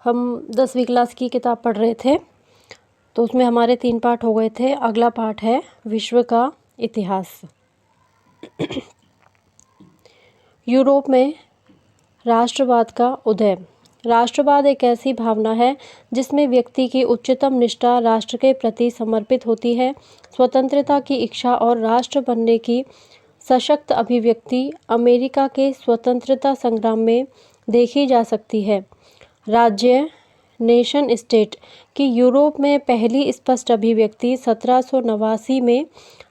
हम 10वीं क्लास की किताब पढ़ रहे थे, तो उसमें हमारे 3 पाठ हो गए थे। अगला पाठ है विश्व का इतिहास। यूरोप में राष्ट्रवाद का उदय। राष्ट्रवाद एक ऐसी भावना है जिसमें व्यक्ति की उच्चतम निष्ठा राष्ट्र के प्रति समर्पित होती है। स्वतंत्रता की इच्छा और राष्ट्र बनने की सशक्त अभिव्यक्ति अमेरिका के स्वतंत्रता संग्राम में देखी जा सकती है। राज्य नेशन स्टेट की यूरोप में पहली स्पष्ट अभिव्यक्ति 1789 में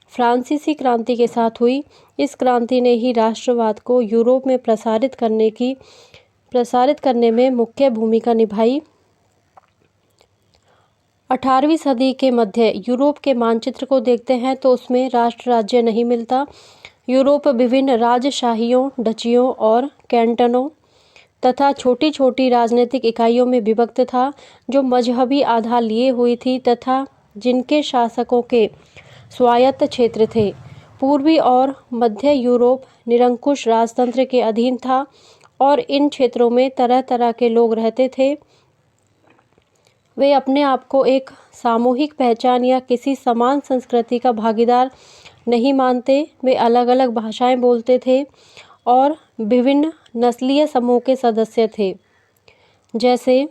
फ्रांसीसी क्रांति के साथ हुई। इस क्रांति ने ही राष्ट्रवाद को यूरोप में प्रसारित करने में मुख्य भूमिका निभाई। 18वीं सदी के मध्य यूरोप के मानचित्र को देखते हैं तो उसमें राष्ट्र राज्य नहीं मिलता। यूरोप विभिन्न राजशाहियों, डचियों और कैंटनों तथा छोटी छोटी राजनीतिक इकाइयों में विभक्त था, जो मजहबी आधार लिए हुई थी तथा जिनके शासकों के स्वायत्त क्षेत्र थे। पूर्वी और मध्य यूरोप निरंकुश राजतंत्र के अधीन था और इन क्षेत्रों में तरह तरह के लोग रहते थे। वे अपने आप को एक सामूहिक पहचान या किसी समान संस्कृति का भागीदार नहीं मानते। वे अलग अलग भाषाएं बोलते थे और विभिन्न नस्लीय समूह के सदस्य थे। जैसे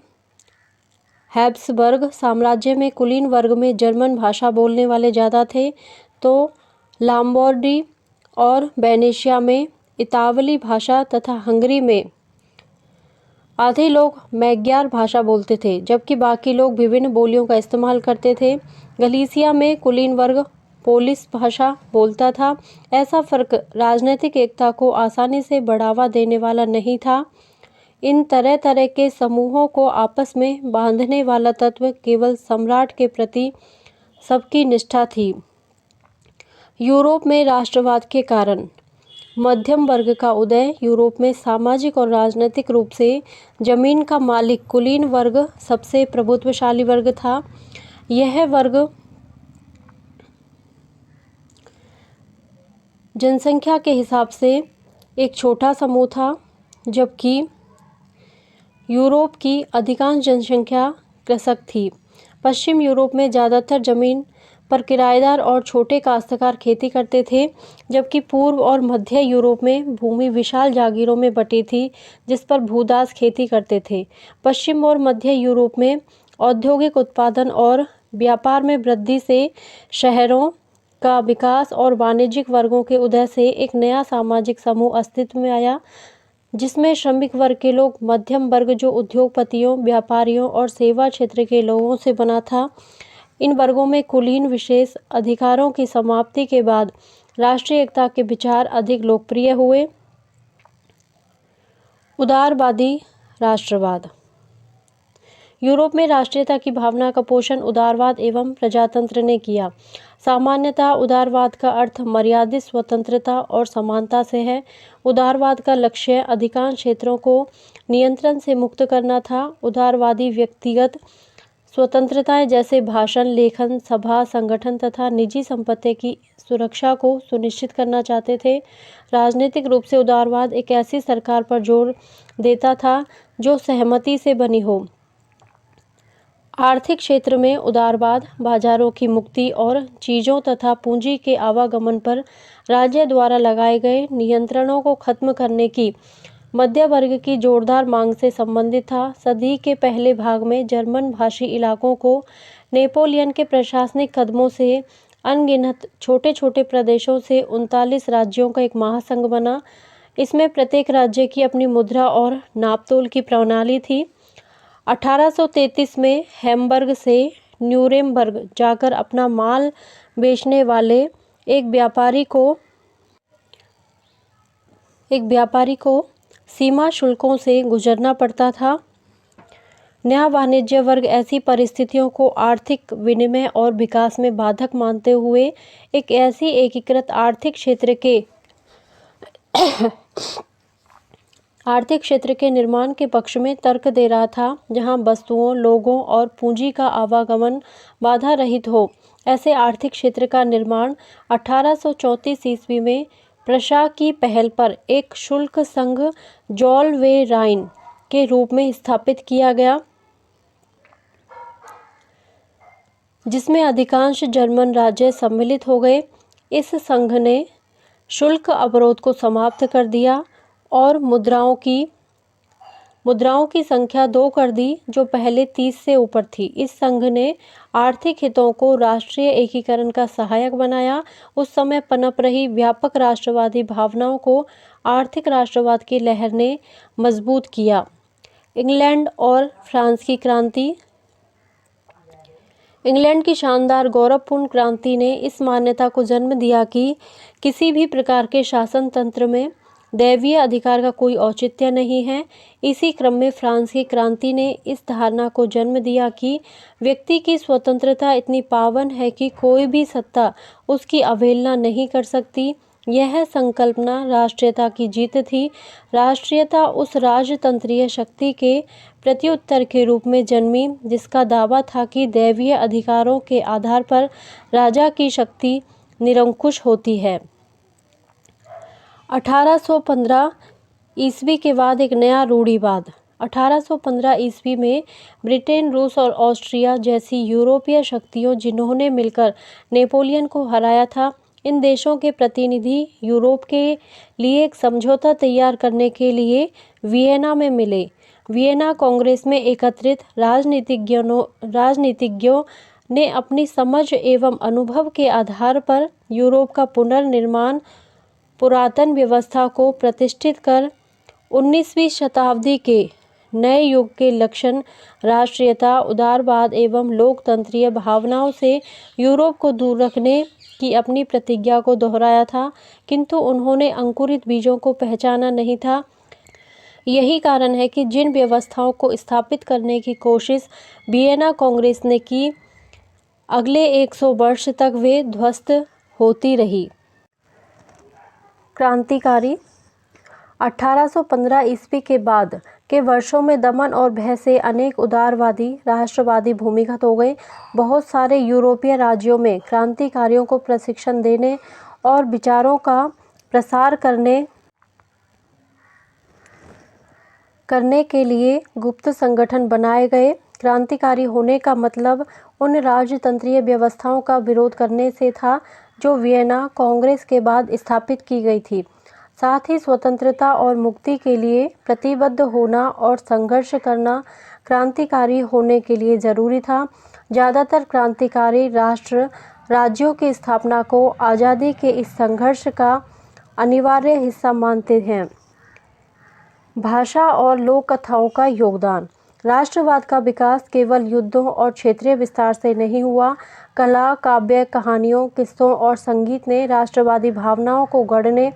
हैब्सबर्ग साम्राज्य में कुलीन वर्ग में जर्मन भाषा बोलने वाले ज़्यादा थे, तो लाम्बोर्डी और वेनेशिया में इतालवी भाषा तथा हंगरी में आधे लोग मैग्यार भाषा बोलते थे, जबकि बाकी लोग विभिन्न बोलियों का इस्तेमाल करते थे। गलीसिया में कुलीन वर्ग पोलिश भाषा बोलता था। ऐसा फर्क राजनीतिक एकता को आसानी से बढ़ावा देने वाला नहीं था। इन तरह तरह के समूहों को आपस में बांधने वाला तत्व केवल सम्राट के प्रति सबकी निष्ठा थी। यूरोप में राष्ट्रवाद के कारण मध्यम वर्ग का उदय। यूरोप में सामाजिक और राजनीतिक रूप से जमीन का मालिक कुलीन वर्ग सबसे प्रभुत्वशाली वर्ग था। यह वर्ग जनसंख्या के हिसाब से एक छोटा समूह था, जबकि यूरोप की अधिकांश जनसंख्या कृषक थी। पश्चिम यूरोप में ज़्यादातर जमीन पर किराएदार और छोटे काश्तकार खेती करते थे, जबकि पूर्व और मध्य यूरोप में भूमि विशाल जागीरों में बटी थी, जिस पर भूदास खेती करते थे। पश्चिम और मध्य यूरोप में औद्योगिक उत्पादन और व्यापार में वृद्धि से शहरों का विकास और वाणिज्यिक वर्गों के उदय से एक नया सामाजिक समूह अस्तित्व में आया, जिसमें श्रमिक वर्ग के लोग, मध्यम वर्ग जो उद्योगपतियों, व्यापारियों और सेवा क्षेत्र के लोगों से बना था। इन वर्गों में कुलीन विशेष अधिकारों की समाप्ति के बाद राष्ट्रीय एकता के विचार अधिक लोकप्रिय हुए। उदारवादी राष्ट्रवाद। यूरोप में राष्ट्रीयता की भावना का पोषण उदारवाद एवं प्रजातंत्र ने किया। सामान्यतः उदारवाद का अर्थ मर्यादित स्वतंत्रता और समानता से है। उदारवाद का लक्ष्य अधिकांश क्षेत्रों को नियंत्रण से मुक्त करना था। उदारवादी व्यक्तिगत स्वतंत्रताएं जैसे भाषण, लेखन, सभा, संगठन तथा निजी संपत्ति की सुरक्षा को सुनिश्चित करना चाहते थे। राजनीतिक रूप से उदारवाद एक ऐसी सरकार पर जोर देता था जो सहमति से बनी हो। आर्थिक क्षेत्र में उदारवाद बाजारों की मुक्ति और चीज़ों तथा पूंजी के आवागमन पर राज्य द्वारा लगाए गए नियंत्रणों को खत्म करने की मध्य वर्ग की जोरदार मांग से संबंधित था। सदी के पहले भाग में जर्मन भाषी इलाकों को नेपोलियन के प्रशासनिक कदमों से अनगिनत छोटे छोटे प्रदेशों से 39 राज्यों का एक महासंघ बना। इसमें प्रत्येक राज्य की अपनी मुद्रा और नापतोल की प्रणाली थी। 1833 में हैम्बर्ग से न्यूरेमबर्ग जाकर अपना माल बेचने वाले एक व्यापारी को सीमा शुल्कों से गुजरना पड़ता था। नया वाणिज्य वर्ग ऐसी परिस्थितियों को आर्थिक विनिमय और विकास में बाधक मानते हुए एक ऐसी एकीकृत आर्थिक क्षेत्र के निर्माण के पक्ष में तर्क दे रहा था, जहां वस्तुओं, लोगों और पूंजी का आवागमन बाधा रहित हो। ऐसे आर्थिक क्षेत्र का निर्माण 1834 ईस्वी में प्रशा की पहल पर एक शुल्क संघ जोल वे राइन के रूप में स्थापित किया गया। जिसमें अधिकांश जर्मन राज्य सम्मिलित हो गए। इस संघ ने शुल्क अवरोध को समाप्त कर दिया और मुद्राओं की संख्या 2 कर दी, जो पहले 30 से ऊपर थी। इस संघ ने आर्थिक हितों को राष्ट्रीय एकीकरण का सहायक बनाया। उस समय पनप रही व्यापक राष्ट्रवादी भावनाओं को आर्थिक राष्ट्रवाद की लहर ने मजबूत किया। इंग्लैंड और फ्रांस की क्रांति। इंग्लैंड की शानदार गौरवपूर्ण क्रांति ने इस मान्यता को जन्म दिया कि किसी भी प्रकार के शासन तंत्र में दैवीय अधिकार का कोई औचित्य नहीं है। इसी क्रम में फ्रांस की क्रांति ने इस धारणा को जन्म दिया कि व्यक्ति की स्वतंत्रता इतनी पावन है कि कोई भी सत्ता उसकी अवहेलना नहीं कर सकती। यह संकल्पना राष्ट्रीयता की जीत थी। राष्ट्रीयता उस राजतंत्रीय शक्ति के प्रत्युत्तर के रूप में जन्मी जिसका दावा था कि दैवीय अधिकारों के आधार पर राजा की शक्ति निरंकुश होती है। 1815 ईस्वी के बाद एक नया रूढ़िवाद। 1815 ईस्वी में ब्रिटेन, रूस और ऑस्ट्रिया जैसी यूरोपीय शक्तियों जिन्होंने मिलकर नेपोलियन को हराया था, इन देशों के प्रतिनिधि यूरोप के लिए एक समझौता तैयार करने के लिए वियना में मिले। वियना कांग्रेस में एकत्रित राजनीतिज्ञों ने अपनी समझ एवं अनुभव के आधार पर यूरोप का पुनर्निर्माण, पुरातन व्यवस्था को प्रतिष्ठित कर 19वीं शताब्दी के नए युग के लक्षण राष्ट्रीयता, उदारवाद एवं लोकतंत्रीय भावनाओं से यूरोप को दूर रखने की अपनी प्रतिज्ञा को दोहराया था, किंतु उन्होंने अंकुरित बीजों को पहचाना नहीं था। यही कारण है कि जिन व्यवस्थाओं को स्थापित करने की कोशिश वियना कांग्रेस ने की, अगले 100 वर्ष तक वे ध्वस्त होती रही। क्रांतिकारी। 1815 ईस्वी के बाद के वर्षों में दमन और भय से अनेक उदारवादी राष्ट्रवादी भूमिगत हो गए। बहुत सारे यूरोपीय राज्यों में क्रांतिकारियों को प्रशिक्षण देने और विचारों का प्रसार करने के लिए गुप्त संगठन बनाए गए। क्रांतिकारी होने का मतलब उन राजतंत्रीय व्यवस्थाओं का विरोध करने से था जो वियना कांग्रेस के बाद स्थापित की गई थी। साथ ही स्वतंत्रता और मुक्ति के लिए प्रतिबद्ध होना और संघर्ष करना क्रांतिकारी होने के लिए जरूरी था। ज़्यादातर क्रांतिकारी राज्यों की स्थापना को आज़ादी के इस संघर्ष का अनिवार्य हिस्सा मानते हैं। भाषा और लोक कथाओं का योगदान। राष्ट्रवाद का विकास केवल युद्धों और क्षेत्रीय विस्तार से नहीं हुआ। कला, काव्य, कहानियों, किस्सों और संगीत ने राष्ट्रवादी भावनाओं को गढ़ने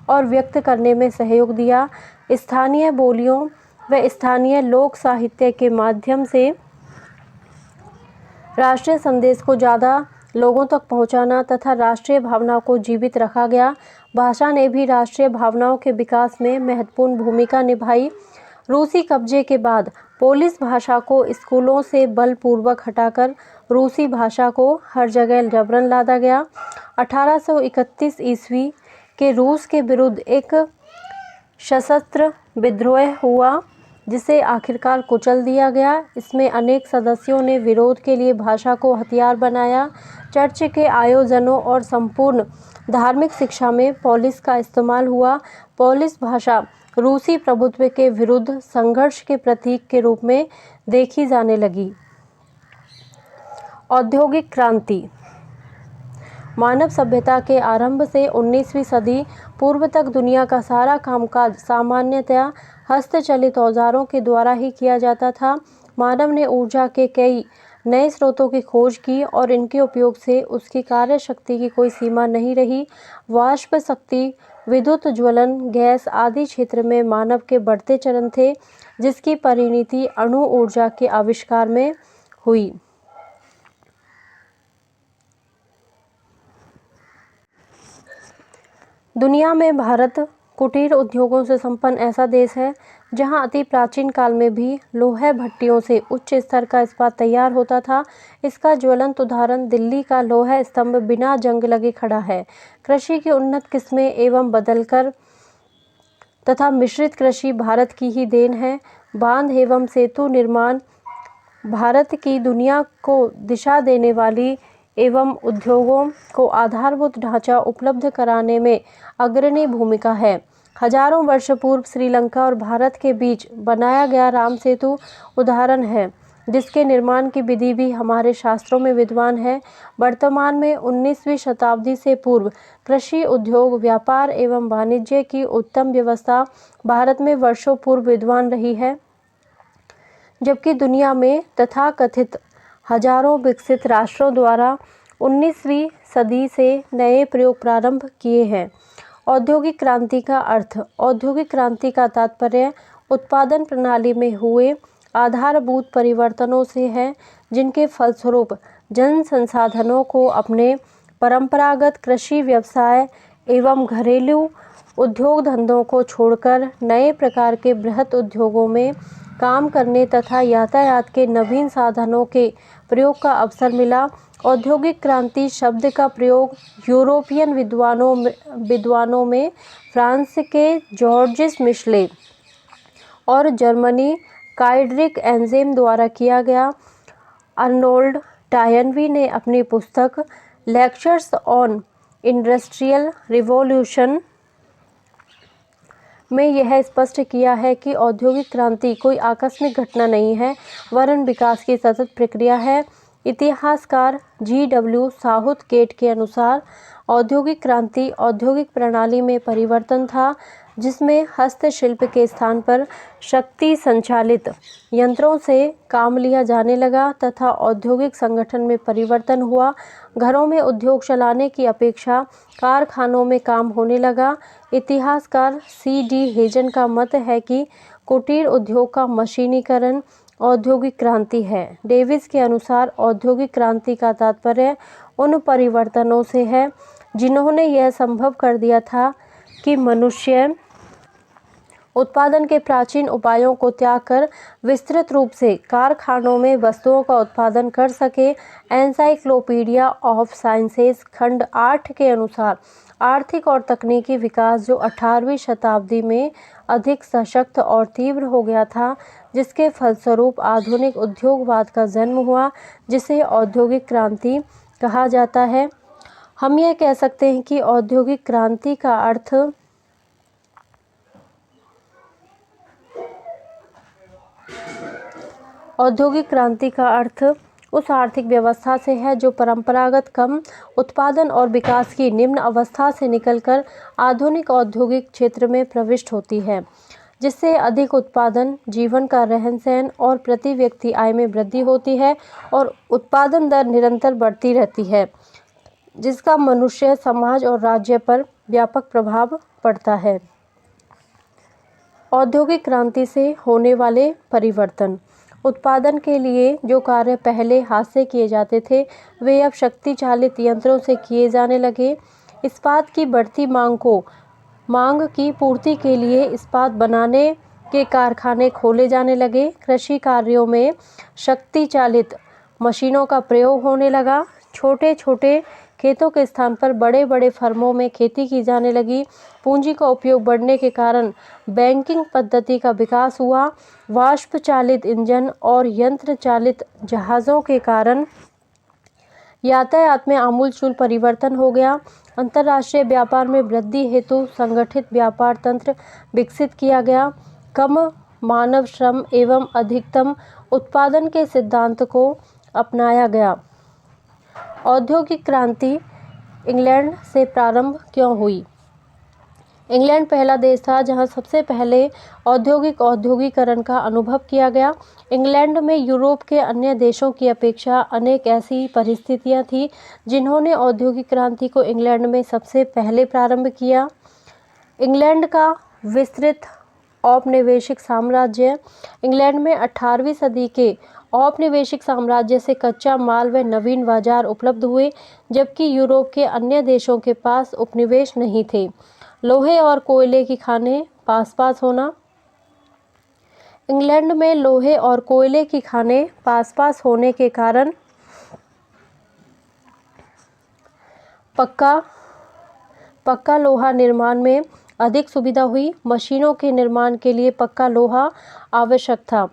और व्यक्त करने में सहयोग दिया। स्थानीय बोलियों व स्थानीय लोक साहित्य के माध्यम से राष्ट्रीय संदेश को ज़्यादा लोगों तक पहुंचाना तथा राष्ट्रीय भावना को जीवित रखा गया। भाषा ने भी राष्ट्रीय भावनाओं के विकास में महत्वपूर्ण भूमिका निभाई। रूसी कब्जे के बाद पोलिश भाषा को स्कूलों से बलपूर्वक हटाकर रूसी भाषा को हर जगह जबरन लादा गया। 1831 ईस्वी के रूस के विरुद्ध एक सशस्त्र विद्रोह हुआ जिसे आखिरकार कुचल दिया गया। इसमें अनेक सदस्यों ने विरोध के लिए भाषा को हथियार बनाया। चर्च के आयोजनों और संपूर्ण धार्मिक शिक्षा में पोलिश का इस्तेमाल हुआ। पोलिश भाषा रूसी प्रभुत्व के विरुद्ध संघर्ष के प्रतीक के रूप में देखी जाने लगी। औद्योगिक क्रांति। मानव सभ्यता के आरंभ से 19वीं सदी पूर्व तक दुनिया का सारा कामकाज सामान्यतया हस्तचलित औजारों के द्वारा ही किया जाता था। मानव ने ऊर्जा के कई नए स्रोतों की खोज की और इनके उपयोग से उसकी कार्य शक्ति की कोई सीमा नहीं रही। वाष्प शक्ति, विद्युत ज्वलन, गैस आदि क्षेत्र में मानव के बढ़ते चरण थे, जिसकी परिणति अणु ऊर्जा के आविष्कार में हुई। दुनिया में भारत कुटीर उद्योगों से संपन्न ऐसा देश है जहां अति प्राचीन काल में भी लोहा भट्टियों से उच्च स्तर का इस्पात तैयार होता था। इसका ज्वलंत उदाहरण दिल्ली का लोहा स्तंभ बिना जंग लगे खड़ा है। कृषि की उन्नत किस्में एवं बदलकर तथा मिश्रित कृषि भारत की ही देन है। बांध एवं सेतु निर्माण भारत की दुनिया को दिशा देने वाली एवं उद्योगों को आधारभूत ढांचा उपलब्ध कराने में अग्रणी भूमिका है। हजारों वर्ष पूर्व श्रीलंका और भारत के बीच बनाया गया राम सेतु उदाहरण है, जिसके निर्माण की विधि भी हमारे शास्त्रों में विद्वान है। वर्तमान में 19वीं शताब्दी से पूर्व कृषि, उद्योग, व्यापार एवं वाणिज्य की उत्तम व्यवस्था भारत में वर्षों पूर्व विद्वान रही है, जबकि दुनिया में तथाकथित हजारों विकसित राष्ट्रों द्वारा 19वीं सदी से नए प्रयोग प्रारंभ किए हैं। औद्योगिक क्रांति का अर्थ। औद्योगिक क्रांति का तात्पर्य उत्पादन प्रणाली में हुए आधारभूत परिवर्तनों से है, जिनके फलस्वरूप जन संसाधनों को अपने परंपरागत कृषि व्यवसाय एवं घरेलू उद्योग धंधों को छोड़कर नए प्रकार के बृहत उद्योगों में काम करने तथा यातायात के नवीन साधनों के प्रयोग का अवसर मिला। औद्योगिक क्रांति शब्द का प्रयोग यूरोपियन विद्वानों में फ्रांस के जॉर्जिस मिशेल और जर्मनी काइड्रिक एंजेम द्वारा किया गया। अर्नोल्ड टायनबी ने अपनी पुस्तक लेक्चर्स ऑन इंडस्ट्रियल रिवॉल्यूशन में यह स्पष्ट किया है कि औद्योगिक क्रांति कोई आकस्मिक घटना नहीं है, वरन विकास की सतत प्रक्रिया है। इतिहासकार G.W. साउथगेट के अनुसार औद्योगिक क्रांति औद्योगिक प्रणाली में परिवर्तन था, जिसमें हस्तशिल्प के स्थान पर शक्ति संचालित यंत्रों से काम लिया जाने लगा तथा औद्योगिक संगठन में परिवर्तन हुआ। घरों में उद्योग चलाने की अपेक्षा कारखानों में काम होने लगा। इतिहासकार C.D. हेजन का मत है कि कुटीर उद्योग का मशीनीकरण औद्योगिक क्रांति है। डेविस के अनुसार औद्योगिक क्रांति का तात्पर्य उन परिवर्तनों से है जिन्होंने यह संभव कर दिया था कि मनुष्य उत्पादन के प्राचीन उपायों को त्याग कर विस्तृत रूप से कारखानों में वस्तुओं का उत्पादन कर सके। एनसाइक्लोपीडिया ऑफ साइंसेस खंड 8 के अनुसार आर्थिक और तकनीकी विकास जो 18वीं शताब्दी में अधिक सशक्त और तीव्र हो गया था, जिसके फलस्वरूप आधुनिक उद्योगवाद का जन्म हुआ, जिसे औद्योगिक क्रांति कहा जाता है। हम यह कह सकते हैं कि औद्योगिक क्रांति का अर्थ उस आर्थिक व्यवस्था से है जो परंपरागत कम उत्पादन और विकास की निम्न अवस्था से निकलकर आधुनिक औद्योगिक क्षेत्र में प्रविष्ट होती है, जिससे अधिक उत्पादन, जीवन का रहन-सहन और प्रति व्यक्ति आय में वृद्धि होती है और उत्पादन दर निरंतर बढ़ती रहती है, जिसका मनुष्य, समाज और राज्य पर व्यापक प्रभाव पड़ता है। औद्योगिक क्रांति से होने वाले परिवर्तन। उत्पादन के लिए जो कार्य पहले हाथ से किए जाते थे, वे अब शक्ति चालित यंत्रों से किए जाने लगे। इस्पात की बढ़ती मांग की पूर्ति के लिए इस्पात बनाने के कारखाने खोले जाने लगे। कृषि कार्यों में शक्ति चालित मशीनों का प्रयोग होने लगा। छोटे छोटे खेतों के स्थान पर बड़े बड़े फर्मों में खेती की जाने लगी। पूंजी का उपयोग बढ़ने के कारण बैंकिंग पद्धति का विकास हुआ। वाष्प चालित इंजन और यंत्र चालित जहाज़ों के कारण यातायात में आमूलचूल परिवर्तन हो गया। अंतर्राष्ट्रीय व्यापार में वृद्धि हेतु संगठित व्यापार तंत्र विकसित किया गया। कम मानव श्रम एवं अधिकतम उत्पादन के सिद्धांत को अपनाया गया। औद्योगिक क्रांति इंग्लैंड से प्रारंभ क्यों हुई? इंग्लैंड पहला देश था जहां सबसे पहले औद्योगिकरण का अनुभव किया गया। इंग्लैंड में यूरोप के अन्य देशों की अपेक्षा अनेक ऐसी परिस्थितियां थीं जिन्होंने औद्योगिक क्रांति को इंग्लैंड में सबसे पहले प्रारंभ किया। इंग्लैंड का विस्तृत औपनिवेशिक साम्राज्य। इंग्लैंड में 18वीं सदी के औपनिवेशिक साम्राज्य से कच्चा माल व नवीन बाजार उपलब्ध हुए, जबकि यूरोप के अन्य देशों के पास उपनिवेश नहीं थे। लोहे और कोयले की खानें पास पास होना। इंग्लैंड में लोहे और कोयले की खानें पास पास होने के कारण पक्का लोहा निर्माण में अधिक सुविधा हुई। मशीनों के निर्माण के लिए पक्का लोहा आवश्यक था।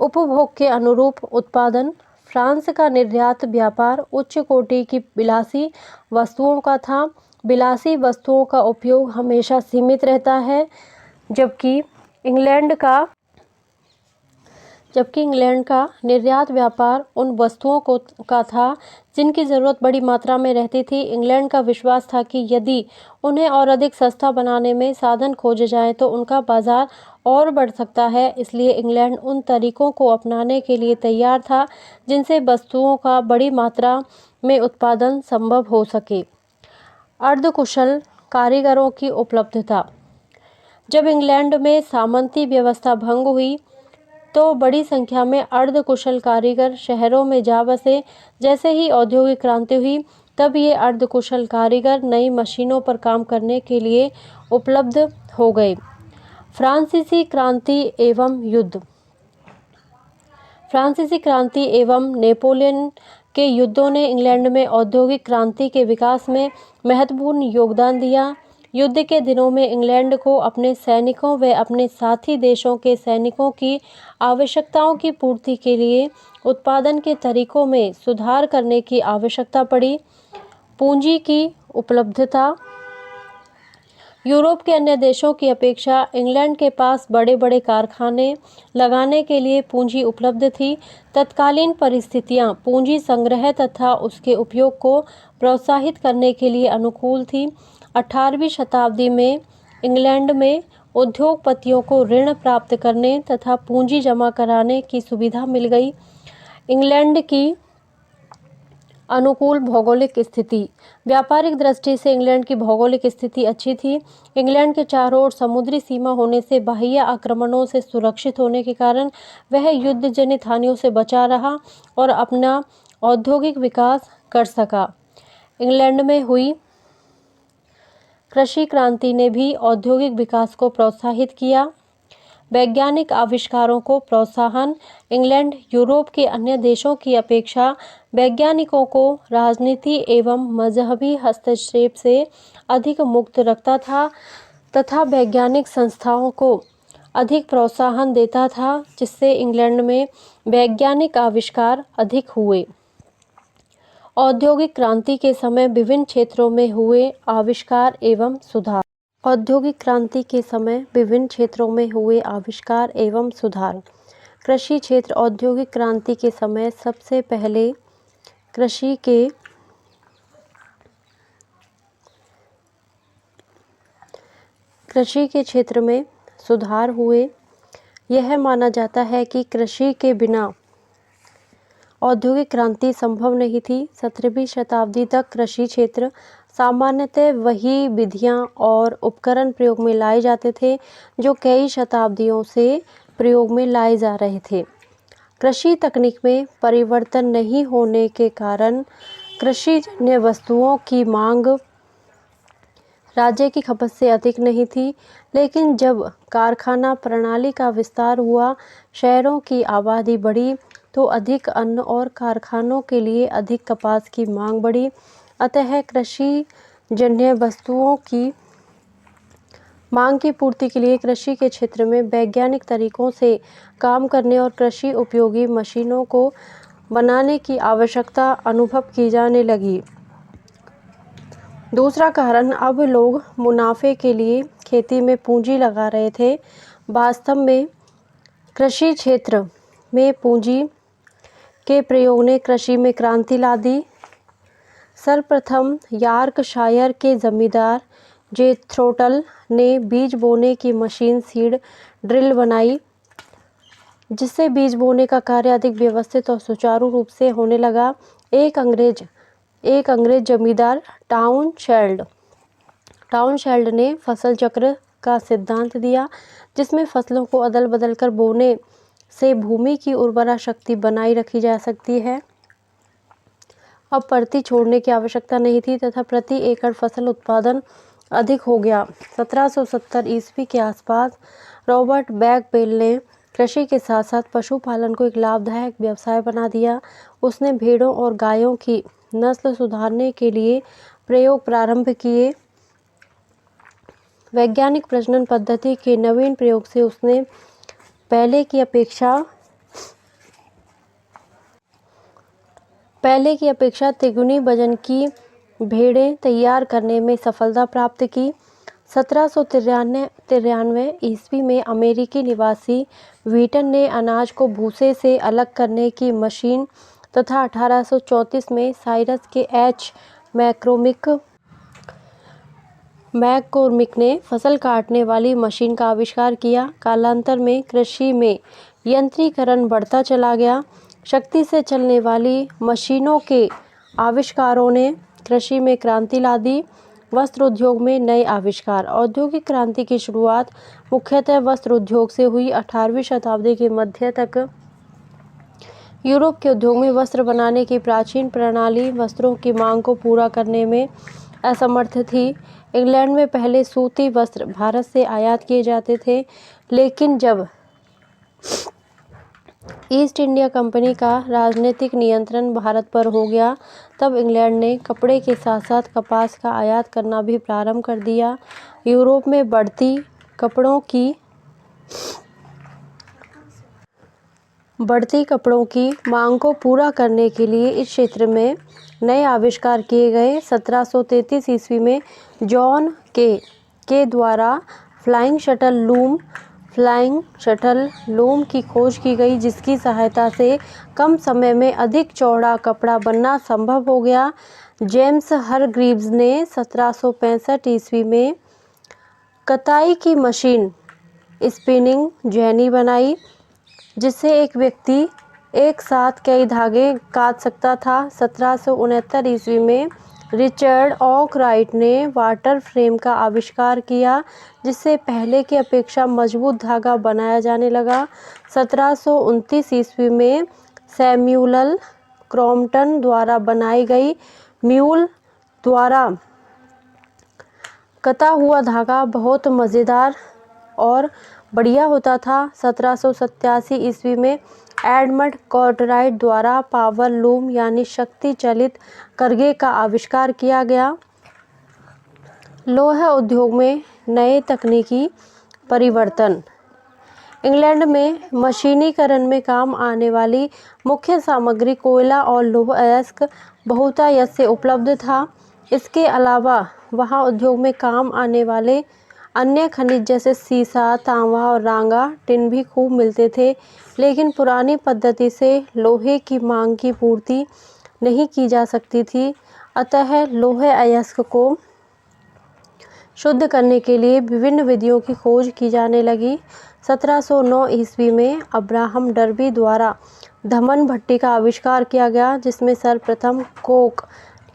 उपभोग के अनुरूप उत्पादन। फ्रांस का निर्यात व्यापार उच्च कोटि की विलासी वस्तुओं का था। विलासी वस्तुओं का उपयोग हमेशा सीमित रहता है, जबकि इंग्लैंड का निर्यात व्यापार उन वस्तुओं का था जिनकी ज़रूरत बड़ी मात्रा में रहती थी। इंग्लैंड का विश्वास था कि यदि उन्हें और अधिक सस्ता बनाने में साधन खोजे जाएं तो उनका बाजार और बढ़ सकता है। इसलिए इंग्लैंड उन तरीकों को अपनाने के लिए तैयार था जिनसे वस्तुओं का बड़ी मात्रा में उत्पादन संभव हो सके। अर्धकुशल कारीगरों की उपलब्धता। जब इंग्लैंड में सामंती व्यवस्था भंग हुई तो बड़ी संख्या में अर्धकुशल कारीगर शहरों में जा बसे। जैसे ही औद्योगिक क्रांति हुई तब ये अर्धकुशल कारीगर नई मशीनों पर काम करने के लिए उपलब्ध हो गए। फ्रांसीसी क्रांति एवं युद्ध। फ्रांसीसी क्रांति एवं नेपोलियन के युद्धों ने इंग्लैंड में औद्योगिक क्रांति के विकास में महत्वपूर्ण योगदान दिया। युद्ध के दिनों में इंग्लैंड को अपने सैनिकों व अपने साथी देशों के सैनिकों की आवश्यकताओं की पूर्ति के लिए उत्पादन के तरीकों में सुधार करने की आवश्यकता पड़ी। पूंजी की उपलब्धता। यूरोप के अन्य देशों की अपेक्षा इंग्लैंड के पास बड़े बड़े कारखाने लगाने के लिए पूंजी उपलब्ध थी। तत्कालीन परिस्थितियां पूंजी संग्रह तथा उसके उपयोग को प्रोत्साहित करने के लिए अनुकूल थी। 18वीं शताब्दी में इंग्लैंड में उद्योगपतियों को ऋण प्राप्त करने तथा पूंजी जमा कराने की सुविधा मिल गई। इंग्लैंड की अनुकूल भौगोलिक स्थिति। व्यापारिक दृष्टि से इंग्लैंड की भौगोलिक स्थिति अच्छी थी। इंग्लैंड के चारों ओर समुद्री सीमा होने से बाह्य आक्रमणों से सुरक्षित होने के कारण वह युद्ध जनित हानियों से बचा रहा और अपना औद्योगिक विकास कर सका। इंग्लैंड में हुई कृषि क्रांति ने भी औद्योगिक विकास को प्रोत्साहित किया। वैज्ञानिक आविष्कारों को प्रोत्साहन। इंग्लैंड यूरोप के अन्य देशों की अपेक्षा वैज्ञानिकों को राजनीति एवं मजहबी हस्तक्षेप से अधिक मुक्त रखता था तथा वैज्ञानिक संस्थाओं को अधिक प्रोत्साहन देता था, जिससे इंग्लैंड में वैज्ञानिक आविष्कार अधिक हुए। औद्योगिक क्रांति के समय विभिन्न क्षेत्रों में हुए आविष्कार एवं सुधार। औद्योगिक क्रांति के समय विभिन्न क्षेत्रों में हुए आविष्कार एवं सुधार। कृषि क्षेत्र। औद्योगिक क्रांति के समय सबसे पहले कृषि के क्षेत्र में सुधार हुए। यह माना जाता है कि कृषि के बिना औद्योगिक क्रांति संभव नहीं थी। 17वीं शताब्दी तक कृषि क्षेत्र सामान्यतः वही विधियां और उपकरण प्रयोग में लाए जाते थे जो कई शताब्दियों से प्रयोग में लाए जा रहे थे। कृषि तकनीक में परिवर्तन नहीं होने के कारण कृषिजन्य वस्तुओं की मांग राज्य की खपत से अधिक नहीं थी, लेकिन जब कारखाना प्रणाली का विस्तार हुआ, शहरों की आबादी बढ़ी तो अधिक अन्न और कारखानों के लिए अधिक कपास की मांग बढ़ी। अतः कृषि जन्य वस्तुओं की मांग की पूर्ति के लिए कृषि के क्षेत्र में वैज्ञानिक तरीकों से काम करने और कृषि उपयोगी मशीनों को बनाने की आवश्यकता अनुभव की जाने लगी। दूसरा कारण, अब लोग मुनाफे के लिए खेती में पूंजी लगा रहे थे। वास्तव में कृषि क्षेत्र में पूंजी के प्रयोग ने कृषि में क्रांति ला दी। सर्वप्रथम यॉर्कशायर के जमींदार जेथ्रोटल ने बीज बोने की मशीन सीड ड्रिल बनाई, जिससे बीज बोने का कार्य अधिक व्यवस्थित और सुचारू रूप से होने लगा। एक अंग्रेज जमींदार टाउनशेल्ड ने फसल चक्र का सिद्धांत दिया, जिसमें फसलों को अदल बदल कर बोने से भूमि की उर्वरा शक्ति बनाई रखी जा सकती है। अब परती छोड़ने की आवश्यकता नहीं थी तथा प्रति एकड़ फसल उत्पादन अधिक हो गया। 1770 ईस्वी के आसपास रॉबर्ट बैकबेल ने कृषि के साथ साथ पशुपालन को एक लाभदायक व्यवसाय बना दिया। उसने भेड़ों और गायों की नस्ल सुधारने के लिए प्रयोग प्रारंभ किए। वैज्ञानिक प्रजनन पद्धति के नवीन प्रयोग से उसने पहले की अपेक्षा पहले की अपेक्षा तिगुनी वजन की भेड़ें तैयार करने में सफलता प्राप्त की। 1793 ईस्वी में अमेरिकी निवासी व्हीटन ने अनाज को भूसे से अलग करने की मशीन तथा 1834 में साइरस के एच मैककोर्मिक ने फसल काटने वाली मशीन का आविष्कार किया। कालांतर में कृषि में यंत्रीकरण बढ़ता चला गया। शक्ति से चलने वाली मशीनों के आविष्कारों ने कृषि में क्रांति ला दी। वस्त्र उद्योग में नए आविष्कार। औद्योगिक क्रांति की शुरुआत मुख्यतः वस्त्र उद्योग से हुई। 18वीं शताब्दी के मध्य तक यूरोप के उद्योग में वस्त्र बनाने की प्राचीन प्रणाली वस्त्रों की मांग को पूरा करने में असमर्थ थी। इंग्लैंड में पहले सूती वस्त्र भारत से आयात किए जाते थे, लेकिन जब ईस्ट इंडिया कंपनी का राजनीतिक नियंत्रण भारत पर हो गया, तब इंग्लैंड ने कपड़े के साथ साथ कपास का आयात करना भी प्रारंभ कर दिया। यूरोप में बढ़ती कपड़ों की मांग को पूरा करने के लिए इस क्षेत्र में नए आविष्कार किए गए। 1733 ईस्वी में जॉन के द्वारा फ्लाइंग शटल लूम की खोज की गई, जिसकी सहायता से कम समय में अधिक चौड़ा कपड़ा बनना संभव हो गया। जेम्स हरग्रीव्स ने 1765 ईस्वी में कताई की मशीन स्पिनिंग जेनी बनाई, जिससे एक व्यक्ति एक साथ कई धागे काट सकता था। 1769 ईस्वी में रिचर्ड आर्कराइट ने वाटर फ्रेम का आविष्कार किया, जिससे पहले की अपेक्षा मजबूत धागा बनाया जाने लगा। 1729 ईस्वी में सैम्यूअल क्रॉम्पटन द्वारा बनाई गई म्यूल द्वारा कता हुआ धागा बहुत मज़ेदार और बढ़िया होता था। 1787 ईस्वी में एडमंड कार्टराइट द्वारा पावर लूम यानी शक्ति चलित करघे का आविष्कार किया गया। लोहा उद्योग में नए तकनीकी परिवर्तन। इंग्लैंड में मशीनीकरण में काम आने वाली मुख्य सामग्री कोयला और लौह अयस्क बहुतायत से उपलब्ध था। इसके अलावा वहाँ उद्योग में काम आने वाले अन्य खनिज जैसे सीसा, तांबा और रांगा टिन भी खूब मिलते थे, लेकिन पुरानी पद्धति से लोहे की मांग की पूर्ति नहीं की जा सकती थी। अतः लौह अयस्क को शुद्ध करने के लिए विभिन्न विधियों की खोज की जाने लगी। 1709 ईस्वी में अब्राहम डर्बी द्वारा धमन भट्टी का आविष्कार किया गया, जिसमें सर्वप्रथम कोक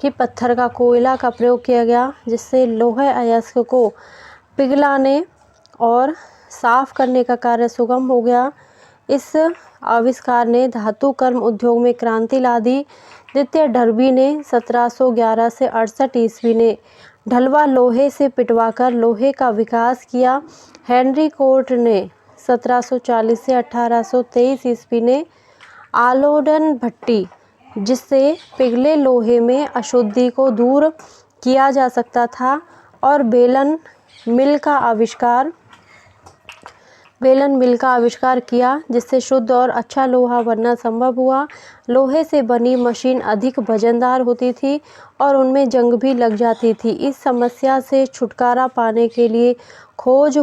की पत्थर का कोयला का प्रयोग किया गया, जिससे लौह अयस्क को पिघलाने और साफ करने का कार्य सुगम हो गया। इस आविष्कार ने धातु कर्म उद्योग में क्रांति ला दी। द्वितीय डर्बी ने 1711 से 68 ईस्वी ने ढलवा लोहे से पिटवाकर लोहे का विकास किया। हेनरी कोर्ट ने 1740 से 1823 ईस्वी ने आलोडन भट्टी, जिससे पिघले लोहे में अशुद्धि को दूर किया जा सकता था, और बेलन मिल का आविष्कार किया, जिससे शुद्ध और अच्छा लोहा बनना संभव हुआ। लोहे से बनी मशीन अधिक वजनदार होती थी और उनमें जंग भी लग जाती थी। इस समस्या से छुटकारा पाने के लिए खोज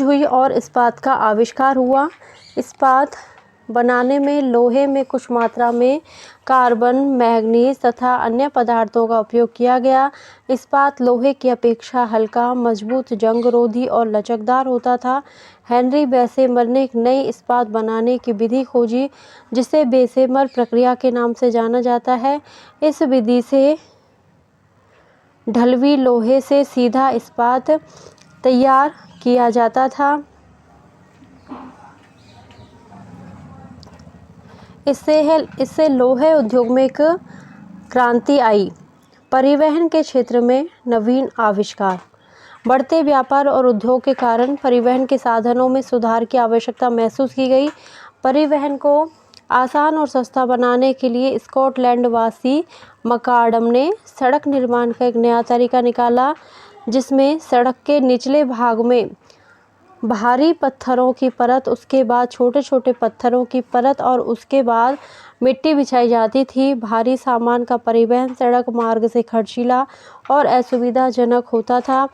हुई और इस्पात का आविष्कार हुआ। इस्पात बनाने में लोहे में कुछ मात्रा में कार्बन, मैंगनीज तथा अन्य पदार्थों का उपयोग किया गया। इस्पात लोहे की अपेक्षा हल्का, मजबूत, जंगरोधी और लचकदार होता था। हेनरी बेसेमर ने एक नई इस्पात बनाने की विधि खोजी, जिसे बेसेमर प्रक्रिया के नाम से जाना जाता है। इस विधि से ढलवी लोहे से सीधा इस्पात तैयार किया जाता था। इससे लोहे उद्योग में एक क्रांति आई। परिवहन के क्षेत्र में नवीन आविष्कार। बढ़ते व्यापार और उद्योग के कारण परिवहन के साधनों में सुधार की आवश्यकता महसूस की गई। परिवहन को आसान और सस्ता बनाने के लिए स्कॉटलैंड वासी मकाडम ने सड़क निर्माण का एक नया तरीका निकाला, जिसमें सड़क के निचले भाग में भारी पत्थरों की परत, उसके बाद छोटे छोटे पत्थरों की परत और उसके बाद मिट्टी बिछाई जाती थी। भारी सामान का परिवहन सड़क मार्ग से खर्चीला और असुविधाजनक होता था।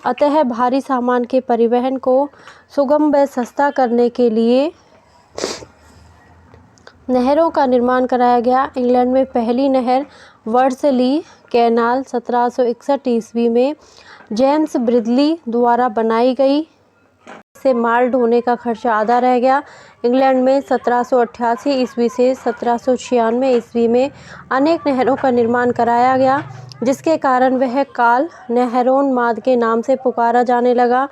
अतः भारी सामान के परिवहन को सुगम व सस्ता करने के लिए नहरों का निर्माण कराया गया। इंग्लैंड में पहली नहर वर्सली कैनाल 1761 ईस्वी में जेम्स ब्रिडली द्वारा बनाई गई। इससे माल ढोने का खर्चा आधा रह गया। इंग्लैंड में 1788 ईस्वी से 1796 ईस्वी में अनेक नहरों का निर्माण कराया गया, जिसके कारण वह काल नहरोन्माद के नाम से पुकारा जाने लगा।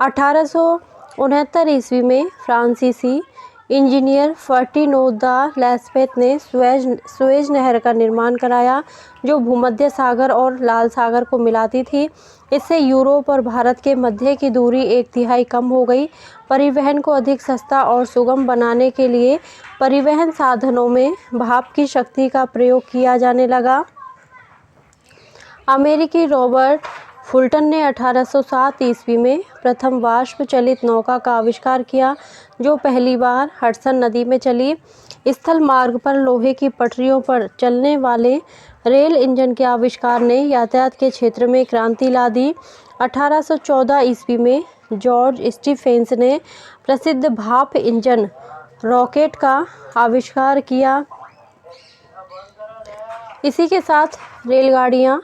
1869 ईस्वी में फ्रांसीसी इंजीनियर फर्टिनो द लेस्पेथ ने सुएज नहर का निर्माण कराया, जो भूमध्य सागर और लाल सागर को मिलाती थी। इससे यूरोप और भारत के मध्य की दूरी 1/3 कम हो गई। परिवहन को अधिक सस्ता और सुगम बनाने के लिए परिवहन साधनों में भाप की शक्ति का प्रयोग किया जाने लगा। अमेरिकी रॉबर्ट फुल्टन ने 1807 ईस्वी में प्रथम वाष्प चलित नौका का आविष्कार किया, जो पहली बार हडसन नदी में चली। स्थल मार्ग पर लोहे की पटरियों पर चलने वाले रेल इंजन के आविष्कार ने यातायात के क्षेत्र में क्रांति ला दी। 1814 ईस्वी में जॉर्ज स्टीफेंस ने प्रसिद्ध भाप इंजन रॉकेट का आविष्कार किया। इसी के साथ रेलगाड़ियाँ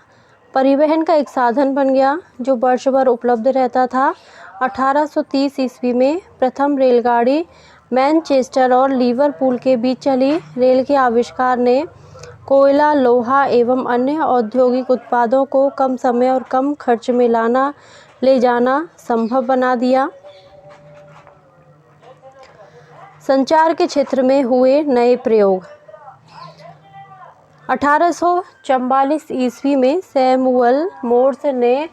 परिवहन का एक साधन बन गया, जो वर्ष भर उपलब्ध रहता था। 1830 ईस्वी में प्रथम रेलगाड़ी मैनचेस्टर और लिवरपूल के बीच चली। रेल के आविष्कार ने कोयला, लोहा एवं अन्य औद्योगिक उत्पादों को कम समय और कम खर्च में ले जाना संभव बना दिया। संचार के क्षेत्र में हुए नए प्रयोग। 1844 ईस्वी में सैमुअल मोर्स ने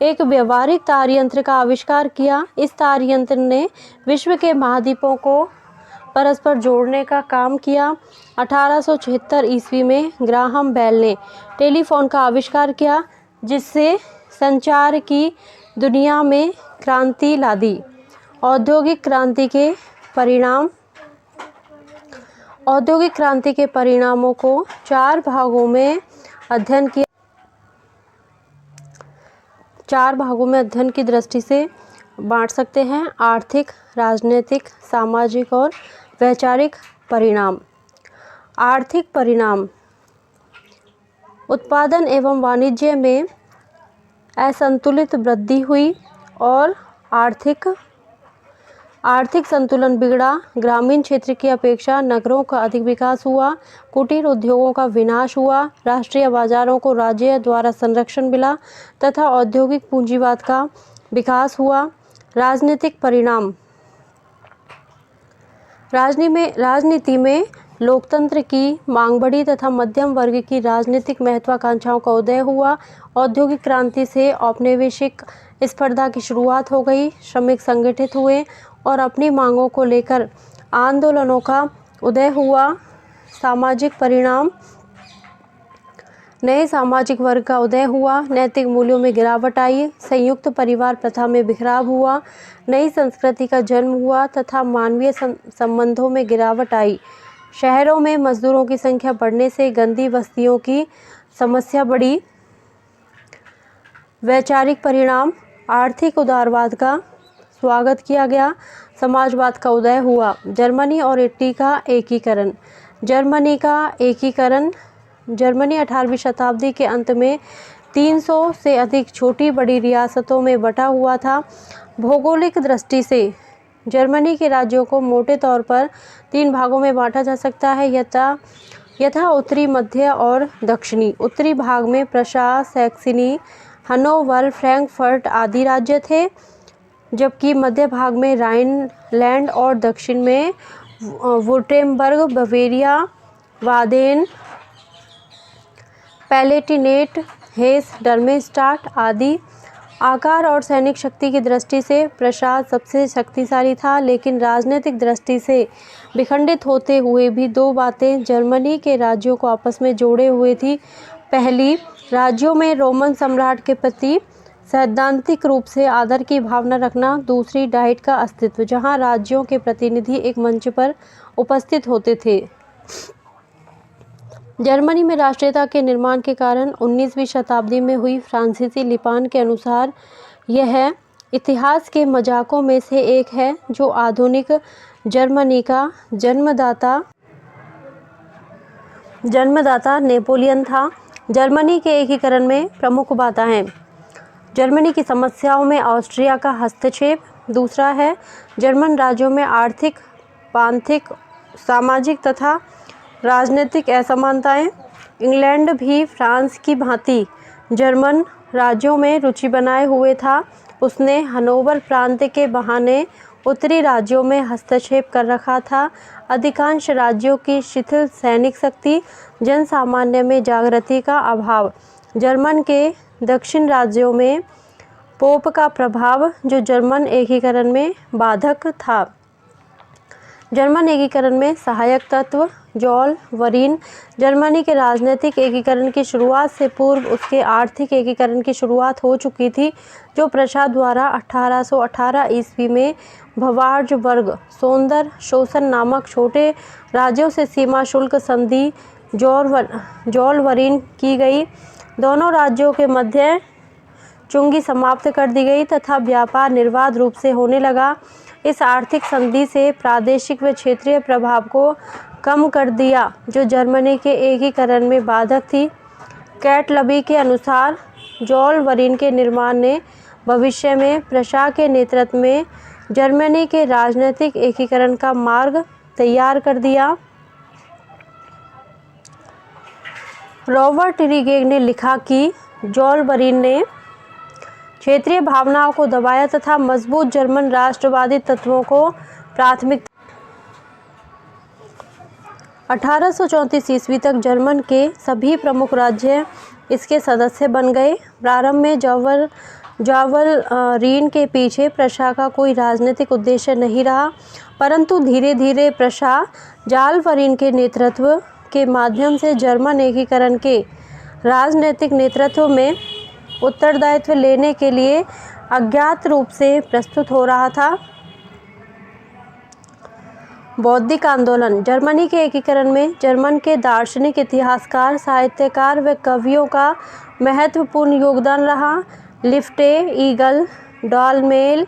एक व्यवहारिक तार यंत्र का आविष्कार किया। इस तार यंत्र ने विश्व के महाद्वीपों को परस्पर जोड़ने का काम किया। 1876 ईस्वी में ग्राहम बेल ने टेलीफोन का आविष्कार किया, जिससे संचार की दुनिया में क्रांति ला दी। औद्योगिक क्रांति के परिणामों को 4 भागों में अध्ययन की दृष्टि से बांट सकते हैं। आर्थिक, राजनीतिक, सामाजिक और वैचारिक परिणाम। आर्थिक परिणाम: उत्पादन एवं वाणिज्य में असंतुलित वृद्धि हुई और आर्थिक संतुलन बिगड़ा। ग्रामीण क्षेत्र की अपेक्षा नगरों का अधिक विकास हुआ। कुटीर उद्योगों का विनाश हुआ। राष्ट्रीय बाजारों को राज्य द्वारा संरक्षण मिला तथा औद्योगिक पूंजीवाद का विकास हुआ। राजनीतिक परिणाम: राजनीति में लोकतंत्र की मांग बढ़ी तथा मध्यम वर्ग की राजनीतिक महत्वाकांक्षाओं का उदय हुआ। औद्योगिक क्रांति से औपनिवेशिक स्पर्धा की शुरुआत हो गई। श्रमिक संगठित हुए और अपनी मांगों को लेकर आंदोलनों का उदय हुआ। सामाजिक परिणाम: नए सामाजिक वर्ग का उदय हुआ। नैतिक मूल्यों में गिरावट आई। संयुक्त परिवार प्रथा में बिखराव हुआ। नई संस्कृति का जन्म हुआ तथा मानवीय संबंधों में गिरावट आई। शहरों में मजदूरों की संख्या बढ़ने से गंदी बस्तियों की समस्या बढ़ी। वैचारिक परिणाम: आर्थिक उदारवाद का स्वागत किया गया। समाजवाद का उदय हुआ। जर्मनी और इटली का एकीकरण। जर्मनी 18वीं शताब्दी के अंत में 300 से अधिक छोटी बड़ी रियासतों में बटा हुआ था। भौगोलिक दृष्टि से जर्मनी के राज्यों को मोटे तौर पर 3 भागों में बांटा जा सकता है, यथा उत्तरी, मध्य और दक्षिणी। उत्तरी भाग में प्रशा, सैक्सनी, हनोवर, फ्रैंकफर्ट आदि राज्य थे, जबकि मध्य भाग में राइनलैंड और दक्षिण में वुर्टेम्बर्ग, बवेरिया, बादेन, पैलेटिनेट, हेस, डर्मेस्टाट आदि। आकार और सैनिक शक्ति की दृष्टि से प्रशा सबसे शक्तिशाली था, लेकिन राजनीतिक दृष्टि से विखंडित होते हुए भी 2 बातें जर्मनी के राज्यों को आपस में जोड़े हुए थी। पहली, राज्यों में रोमन सम्राट के प्रति सैद्धांतिक रूप से आदर की भावना रखना। दूसरी, डाइट का अस्तित्व, जहां राज्यों के प्रतिनिधि एक मंच पर उपस्थित होते थे। जर्मनी में राष्ट्रीयता के निर्माण के कारण 19वीं शताब्दी में हुई। फ्रांसीसी लिपान के अनुसार यह इतिहास के मजाकों में से एक है जो आधुनिक जर्मनी का जन्मदाता नेपोलियन था। जर्मनी के एकीकरण में प्रमुख बाधाएं। जर्मनी की समस्याओं में ऑस्ट्रिया का हस्तक्षेप। दूसरा है जर्मन राज्यों में आर्थिक, पांथिक, सामाजिक तथा राजनीतिक असमानताएं। इंग्लैंड भी फ्रांस की भांति जर्मन राज्यों में रुचि बनाए हुए था। उसने हनोवर प्रांत के बहाने उत्तरी राज्यों में हस्तक्षेप कर रखा था। अधिकांश राज्यों की शिथिल सैनिक शक्ति, जनसामान्य में जागृति का अभाव, जर्मन के दक्षिण राज्यों में पोप का प्रभाव जो जर्मन एकीकरण में बाधक था। जर्मन एकीकरण में सहायक तत्व। जॉल वरीन जर्मनी के राजनीतिक एकीकरण की शुरुआत से पूर्व उसके आर्थिक एकीकरण की शुरुआत हो चुकी थी, जो प्रशा द्वारा 1818 ईस्वी में बवार्जबर्ग सोंदर शोसन नामक छोटे राज्यों से सीमा शुल्क संधि जॉलवरीन की गई। दोनों राज्यों के मध्य चुंगी समाप्त कर दी गई तथा व्यापार निर्बाध रूप से होने लगा। इस आर्थिक संधि से प्रादेशिक व क्षेत्रीय प्रभाव को कम कर दिया जो जर्मनी के एकीकरण में बाधक थी। कैटलबी के अनुसार जॉलवरीन के निर्माण ने भविष्य में प्रशा के नेतृत्व में जर्मनी के राजनीतिक एकीकरण का मार्ग तैयार कर दिया। रॉबर्ट रीगेग ने लिखा कि जॉलवरीन ने क्षेत्रीय भावनाओं को दबाया तथा मजबूत जर्मन राष्ट्रवादी तत्वों को प्राथमिकता। 1834 ईस्वी तक जर्मन के सभी प्रमुख राज्य इसके सदस्य बन गए। प्रारंभ में जॉलवरीन के पीछे प्रशा का कोई राजनीतिक उद्देश्य नहीं रहा, परंतु धीरे धीरे प्रशा जॉलवरीन के नेतृत्व के माध्यम से जर्मन एकीकरण के राजनीतिक नेतृत्व में उत्तरदायित्व लेने के लिए अज्ञात रूप से प्रस्तुत हो रहा था। बौद्धिक आंदोलन। जर्मनी के एकीकरण में जर्मन के दार्शनिक, इतिहासकार, साहित्यकार व कवियों का महत्वपूर्ण योगदान रहा। लिफ्टे, ईगल, डॉलमेल,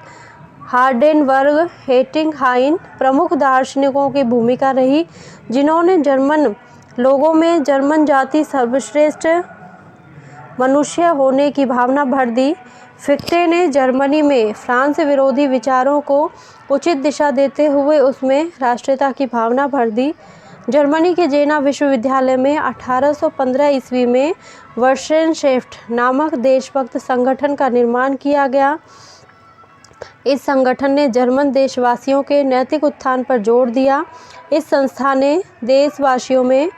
हार्डेनबर्ग, हेटिंगहाइन प्रमुख दार्शनिकों की भूमिका रही, जिन्होंने जर्मन लोगों में जर्मन जाति सर्वश्रेष्ठ मनुष्य होने की भावना भर दी। फिक्टे ने जर्मनी में फ्रांस विरोधी विचारों को उचित दिशा देते हुए उसमें राष्ट्रीयता की भावना भर दी। जर्मनी के जेना विश्वविद्यालय में 1815 ईस्वी में वर्शेनशेफ्ट नामक देशभक्त संगठन का निर्माण किया गया। इस संगठन ने जर्मन देशवासियों के नैतिक उत्थान पर जोर दिया। इस संस्था ने देशवासियों में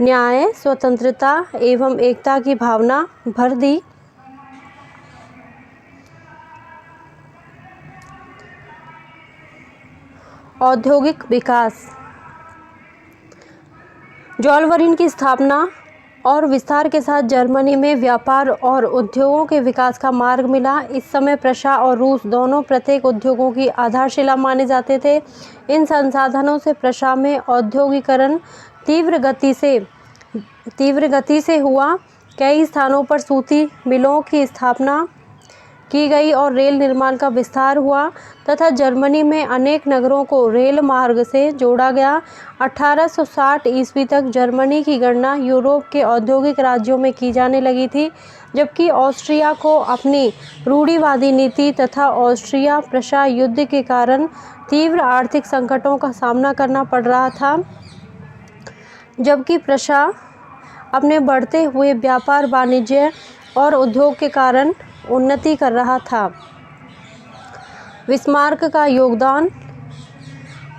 न्याय, स्वतंत्रता एवं एकता की भावना भर दी। औद्योगिक विकास। जॉलवरीन की स्थापना और विस्तार के साथ जर्मनी में व्यापार और उद्योगों के विकास का मार्ग मिला। इस समय प्रशा और रूस दोनों प्रत्येक उद्योगों की आधारशिला माने जाते थे। इन संसाधनों से प्रशा में औद्योगिकरण तीव्र गति से हुआ। कई स्थानों पर सूती मिलों की स्थापना की गई और रेल निर्माण का विस्तार हुआ तथा जर्मनी में अनेक नगरों को रेल मार्ग से जोड़ा गया। 1860 ईस्वी तक जर्मनी की गणना यूरोप के औद्योगिक राज्यों में की जाने लगी थी, जबकि ऑस्ट्रिया को अपनी रूढ़िवादी नीति तथा ऑस्ट्रिया प्रशा युद्ध के कारण तीव्र आर्थिक संकटों का सामना करना पड़ रहा था, जबकि प्रशा अपने बढ़ते हुए व्यापार, वाणिज्य और उद्योग के कारण उन्नति कर रहा था। बिस्मार्क का योगदान।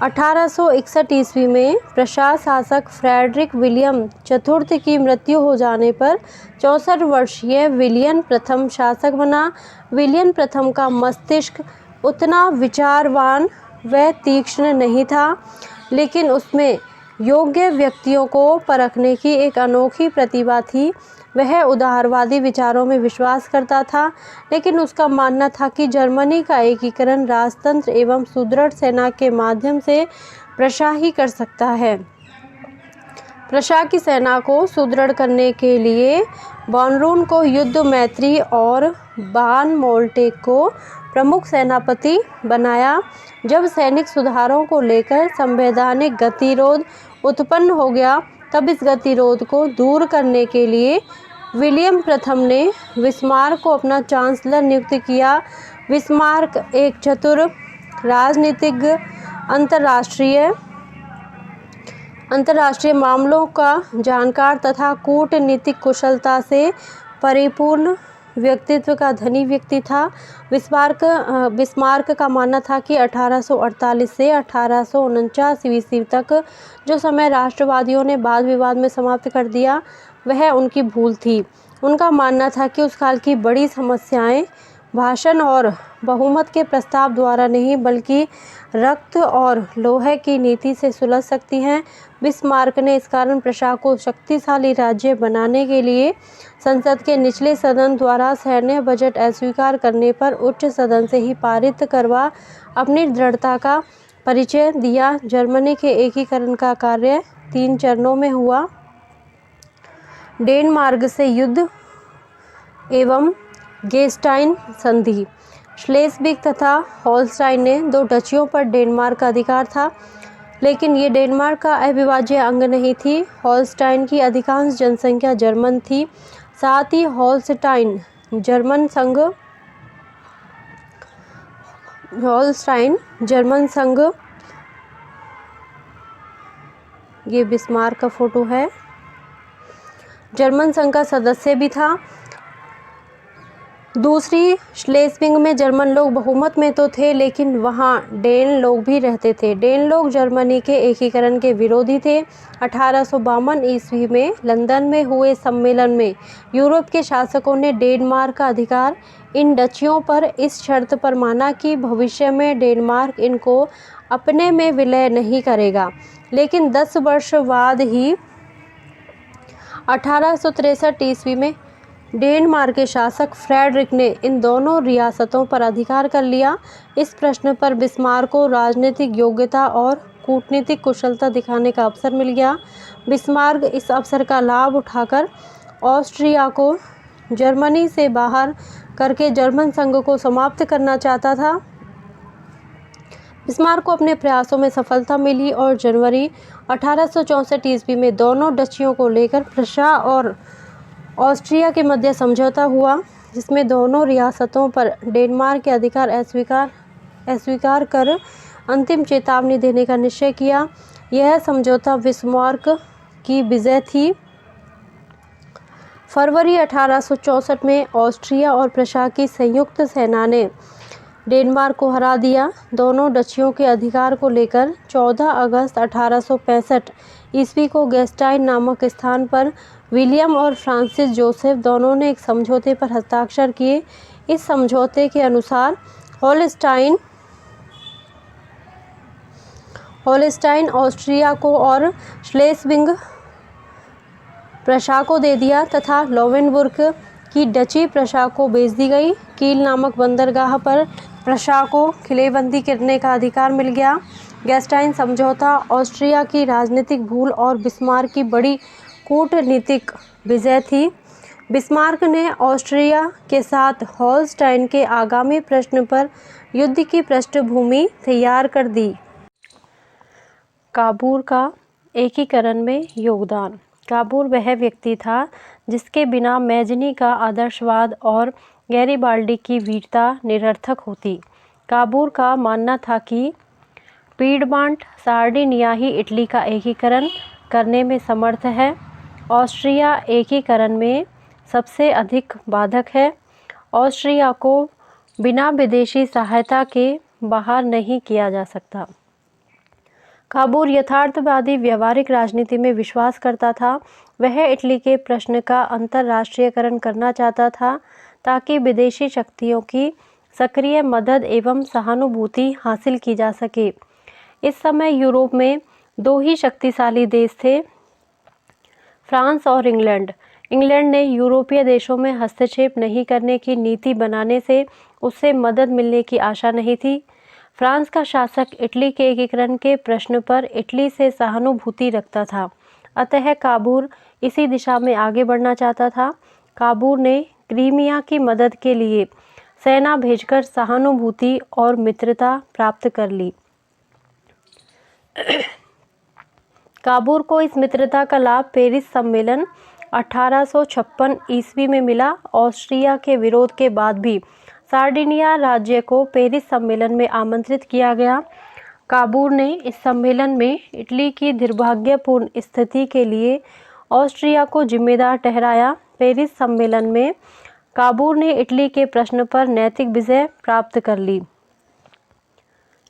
1861 ईस्वी में प्रशा शासक फ्रेडरिक विलियम चतुर्थ की मृत्यु हो जाने पर 64 वर्षीय विलियम प्रथम शासक बना। विलियम प्रथम का मस्तिष्क उतना विचारवान व तीक्ष्ण नहीं था, लेकिन उसमें योग्य व्यक्तियों को परखने की एक अनोखी प्रतिभा थी। वह उदारवादी विचारों में विश्वास करता था, लेकिन उसका मानना था कि जर्मनी का एकीकरण राजतंत्र एवं सुदृढ़ सेना के माध्यम से प्रशा ही कर सकता है। प्रशा की सेना को सुदृढ़ करने के लिए वॉन रून को युद्ध मैत्री और वान मोल्टेक को प्रमुख सेनापति बनाया। जब सैनिक सुधारों को लेकर संवैधानिक गतिरोध उत्पन्न हो गया, तब इस गतिरोध को दूर करने के लिए विलियम प्रथम ने बिस्मार्क को अपना चांसलर नियुक्त किया। बिस्मार्क एक चतुर राजनीतिज्ञ, अंतर्राष्ट्रीय मामलों का जानकार तथा कूटनीतिक कुशलता से परिपूर्ण व्यक्तित्व का धनी व्यक्ति था। बिस्मार्क का मानना था कि 1848 से 1849 ईस्वी तक जो समय राष्ट्रवादियों ने वाद विवाद में समाप्त कर दिया, वह उनकी भूल थी। उनका मानना था कि उस काल की बड़ी समस्याएं भाषण और बहुमत के प्रस्ताव द्वारा नहीं, बल्कि रक्त और लोहे की नीति से सुलझ सकती हैं। बिस्मार्क ने इस कारण प्रशा को शक्तिशाली राज्य बनाने के लिए संसद के निचले सदन द्वारा सैन्य बजट अस्वीकार करने पर उच्च सदन से ही पारित करवा अपनी दृढ़ता का परिचय दिया। जर्मनी के एकीकरण का कार्य 3 चरणों में हुआ। डेनमार्क से युद्ध एवं गेस्टाइन संधि। श्लेस्विग तथा होल्स्टाइन ने 2 डचियों पर डेनमार्क का अधिकार था, लेकिन ये डेनमार्क का अविभाज्य अंग नहीं थी। होल्स्टाइन की अधिकांश जनसंख्या जर्मन थी। साथ ही होल्स्टाइन जर्मन संघ, ये बिस्मार्क का फोटो है, जर्मन संघ का सदस्य भी था। दूसरी, श्लेस्विग में जर्मन लोग बहुमत में तो थे, लेकिन वहाँ डेन लोग भी रहते थे। डेन लोग जर्मनी के एकीकरण के विरोधी थे। 1852 ईस्वी में लंदन में हुए सम्मेलन में यूरोप के शासकों ने डेनमार्क का अधिकार इन डचियों पर इस शर्त पर माना कि भविष्य में डेनमार्क इनको अपने में विलय नहीं करेगा। लेकिन 10 वर्ष बाद ही 1863 ईस्वी में डेनमार्क के शासक फ्रेडरिक ने इन दोनों रियासतों पर अधिकार कर लिया। इस प्रश्न पर बिस्मार्क को राजनीतिक योग्यता और कूटनीतिक कुशलता दिखाने का अवसर मिल गया। बिस्मार्क इस अवसर का लाभ उठाकर ऑस्ट्रिया को जर्मनी से बाहर करके जर्मन संघ को समाप्त करना चाहता था। बिस्मार्क को अपने प्रयासों में सफलता मिली और जनवरी 1864 ईस्वी में दोनों डचियों को लेकर प्रशा और ऑस्ट्रिया के मध्य समझौता हुआ, जिसमें दोनों रियासतों पर डेनमार्क के अधिकार अस्वीकार कर अंतिम चेतावनी देने का निश्चय किया। यह समझौता बिस्मार्क की विजय थी। फरवरी 1864 में ऑस्ट्रिया और प्रशा की संयुक्त सेना ने डेनमार्क को हरा दिया। दोनों डचियों के अधिकार को लेकर 14 अगस्त 1865 ईस्वी को गेस्टाइन नामक स्थान पर विलियम और फ्रांसिस जोसेफ दोनों ने एक समझौते पर हस्ताक्षर किए। इस समझौते के अनुसार होल्स्टाइन ऑस्ट्रिया को और श्लेस्विग प्रशा को दे दिया तथा लोवेनबुर्ग की डची प्रशा को बेच दी गई। कील नामक बंदरगाह पर प्रशा को किलेबंदी करने का अधिकार मिल गया। गेस्टाइन समझौता ऑस्ट्रिया की राजनीतिक भूल और बिस्मार्क की बड़ी कूटनीतिक विजय थी। बिस्मार्क ने ऑस्ट्रिया के साथ होल्स्टाइन के आगामी प्रश्न पर युद्ध की पृष्ठभूमि तैयार कर दी। काबूर का एकीकरण में योगदान। काबूर वह व्यक्ति था जिसके बिना मैजनी का आदर्शवाद और गैरिबाल्डी की वीरता निरर्थक होती। काबूर का मानना था कि पीडमांट सार्डिनिया ही इटली का एकीकरण करने में समर्थ है। ऑस्ट्रिया एकीकरण में सबसे अधिक बाधक है। ऑस्ट्रिया को बिना विदेशी सहायता के बाहर नहीं किया जा सकता। काबूर यथार्थवादी व्यवहारिक राजनीति में विश्वास करता था। वह इटली के प्रश्न का अंतर्राष्ट्रीयकरण करना चाहता था ताकि विदेशी शक्तियों की सक्रिय मदद एवं सहानुभूति हासिल की जा सके। इस समय यूरोप में दो ही शक्तिशाली देश थे, फ्रांस और इंग्लैंड। इंग्लैंड ने यूरोपीय देशों में हस्तक्षेप नहीं करने की नीति बनाने से उससे मदद मिलने की आशा नहीं थी। फ्रांस का शासक इटली के एकीकरण के प्रश्न पर इटली से सहानुभूति रखता था, अतः काबूल इसी दिशा में आगे बढ़ना चाहता था। काबूल ने क्रीमिया की मदद के लिए सेना भेजकर सहानुभूति और मित्रता प्राप्त कर ली। काबूल को इस मित्रता का लाभ पेरिस सम्मेलन 1856 ईस्वी में मिला। ऑस्ट्रिया के विरोध के बाद भी सार्डिनिया राज्य को पेरिस सम्मेलन में आमंत्रित किया गया। काबूल ने इस सम्मेलन में इटली की दुर्भाग्यपूर्ण स्थिति के लिए ऑस्ट्रिया को जिम्मेदार ठहराया। पेरिस सम्मेलन में काबूल ने इटली के प्रश्न पर नैतिक विजय प्राप्त कर ली।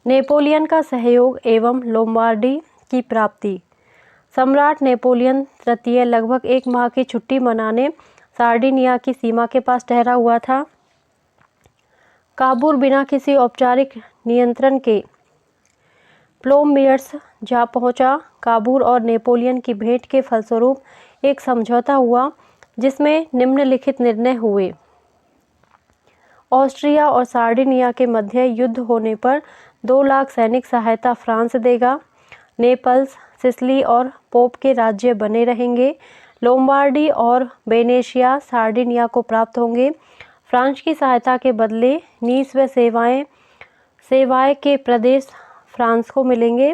नेपोलियन का सहयोग एवं लोम्बार्डी की प्राप्ति। सम्राट नेपोलियन तृतीय लगभग 1 माह की छुट्टी मनाने सार्डिनिया की सीमा के पास ठहरा हुआ था। काबूल बिना किसी औपचारिक नियंत्रण के प्लोमियर्स जा पहुंचा। काबूल और नेपोलियन की भेंट के फलस्वरूप एक समझौता हुआ जिसमें निम्नलिखित निर्णय हुए। ऑस्ट्रिया और सार्डिनिया के मध्य युद्ध होने पर 2 लाख सैनिक सहायता फ्रांस देगा। नेपल्स, सिसिली और पोप के राज्य बने रहेंगे। लोम्बार्डी और वेनेशिया सार्डिनिया को प्राप्त होंगे। फ्रांस की सहायता के बदले नीस व सेवाय के प्रदेश फ्रांस को मिलेंगे।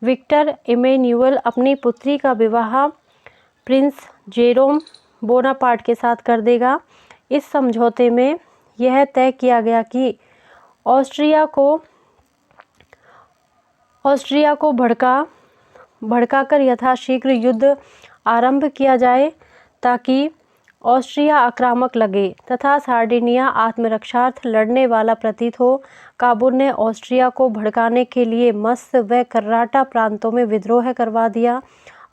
विक्टर इमैनुअल अपनी पुत्री का विवाह प्रिंस जेरोम बोनापार्ट के साथ कर देगा। इस समझौते में यह तय किया गया कि ऑस्ट्रिया को भड़काकर यथाशीघ्र युद्ध आरंभ किया जाए ताकि ऑस्ट्रिया आक्रामक लगे तथा सार्डिनिया आत्मरक्षार्थ लड़ने वाला प्रतीत हो। काबूल ने ऑस्ट्रिया को भड़काने के लिए मस्क व कर्राटा प्रांतों में विद्रोह करवा दिया।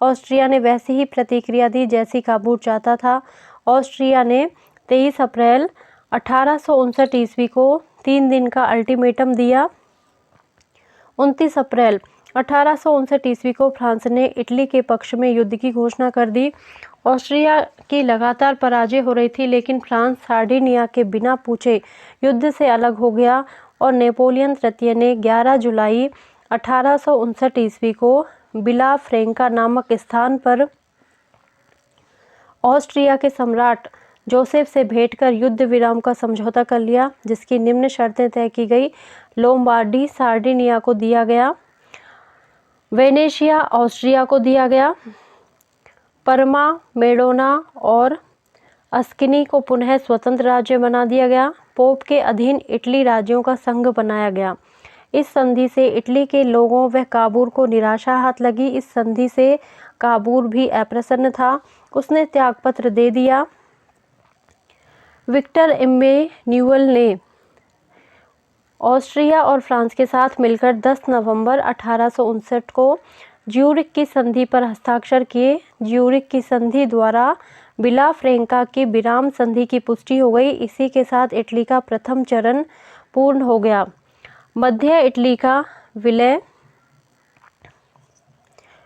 ऑस्ट्रिया ने वैसी ही प्रतिक्रिया दी जैसी काबूल चाहता था। ऑस्ट्रिया ने 23 अप्रैल 1859 ईस्वी को 3 दिन का अल्टीमेटम दिया। 29 अप्रैल 1859 ईस्वी को फ्रांस ने इटली के पक्ष में युद्ध की घोषणा कर दी। ऑस्ट्रिया की लगातार पराजय हो रही थी, लेकिन फ्रांस सार्डिनिया के बिना पूछे युद्ध से अलग हो गया और नेपोलियन तृतीय ने 11 जुलाई 1859 ईस्वी को विला फ्रैंका नामक स्थान पर ऑस्ट्रिया के सम्राट जोसेफ से भेंट कर युद्ध विराम का समझौता कर लिया, जिसकी निम्न शर्तें तय की गई। लोम्बार्डी सार्डिनिया को दिया गया, वेनेशिया ऑस्ट्रिया को दिया गया, परमा, मेडोना और अस्किनी को पुनः स्वतंत्र राज्य बना दिया गया। पोप के अधीन इटली राज्यों का संघ बनाया गया। इस संधि से इटली के लोगों व काबूल को निराशा हाथ लगी। इस संधि से काबूल भी अप्रसन्न था। उसने त्यागपत्र दे दिया। विक्टर इमैनुअल ने ऑस्ट्रिया और फ्रांस के साथ मिलकर 10 नवंबर 1859 को ज्यूरिख की संधि पर हस्ताक्षर किए। ज्यूरिख की संधि द्वारा विला फ्रैंका की विराम संधि की पुष्टि हो गई। इसी के साथ इटली का प्रथम चरण पूर्ण हो गया। मध्य इटली का विलय।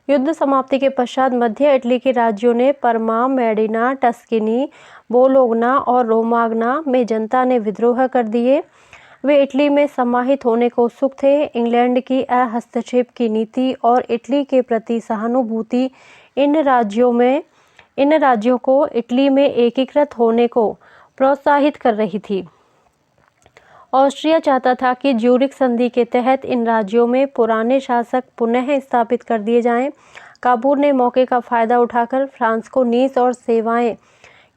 युद्ध समाप्ति के पश्चात मध्य इटली के राज्यों ने परमा, मेडिना, टस्किनी, बोलोगना और रोमाग्ना में जनता ने विद्रोह कर दिए। वे इटली में समाहित होने को उत्सुक थे। इंग्लैंड की हस्तक्षेप की नीति और इटली के प्रति सहानुभूति इन राज्यों को इटली में एकीकृत होने को प्रोत्साहित कर रही थी। ऑस्ट्रिया चाहता था कि ज्यूरिख संधि के तहत इन राज्यों में पुराने शासक पुनः स्थापित कर दिए जाएं। काबूल ने मौके का फायदा उठाकर फ्रांस को नीस और सेवाएं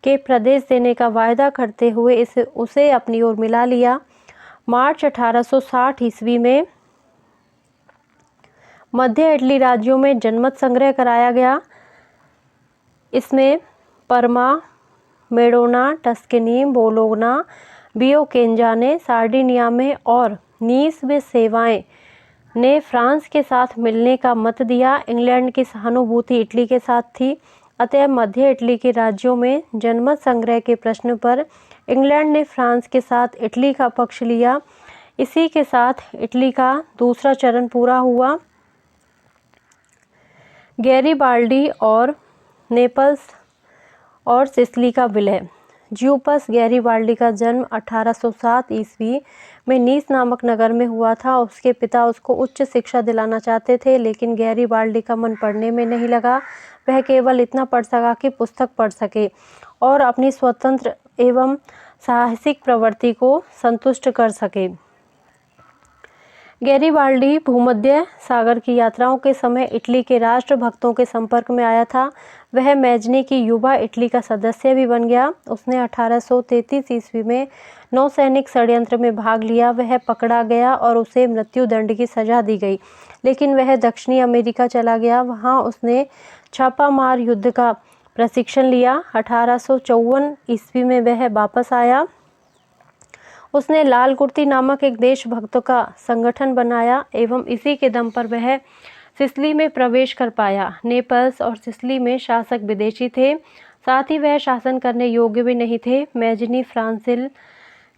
के प्रदेश देने का वायदा करते हुए उसे अपनी ओर मिला लिया। मार्च 1860 ईस्वी में मध्य इटली राज्यों में जनमत संग्रह कराया गया। इसमें परमा, मेडोना, टस्किनी, बोलोगना, बियोकेंजा ने सार्डिनिया में और नीस में सेवाएं ने फ्रांस के साथ मिलने का मत दिया। इंग्लैंड की सहानुभूति इटली के साथ थी, अतः मध्य इटली के राज्यों में जनमत संग्रह के प्रश्न पर इंग्लैंड ने फ्रांस के साथ इटली का पक्ष लिया। इसी के साथ इटली का दूसरा चरण पूरा हुआ। गैरीबाल्डी और नेपल्स और सिसिली का विलय। ज्यूपस गैरीबाल्डी का जन्म 1807 ईस्वी में नीस नामक नगर में हुआ था। उसके पिता उसको उच्च शिक्षा दिलाना चाहते थे, लेकिन गैरीबाल्डी का मन पढ़ने में नहीं लगा। वह केवल इतना पढ़ सका कि पुस्तक पढ़ सके और अपनी स्वतंत्र एवं साहसिक प्रवृत्ति को संतुष्ट कर सके। गैरीबाल्डी भूमध्य सागर की यात्राओं के समय इटली के राष्ट्रभक्तों के संपर्क में आया था। वह मैजनी की युवा इटली का सदस्य भी बन गया। उसने 1833 ईस्वी में नौसैनिक षड्यंत्र में भाग लिया। वह पकड़ा गया और उसे मृत्युदंड की सजा दी गई, लेकिन वह दक्षिणी अमेरिका चला गया। वहां उसने छापामार युद्ध का प्रशिक्षण लिया। 1854 ईस्वी में वह वापस आया। उसने लाल कुर्ती नामक एक देशभक्तों का संगठन बनाया एवं इसी के दम पर वह सिसिली में प्रवेश कर पाया। नेपल्स और सिसिली में शासक विदेशी थे, साथ ही वह शासन करने योग्य भी नहीं थे। मैजनी, फ्रांसिल,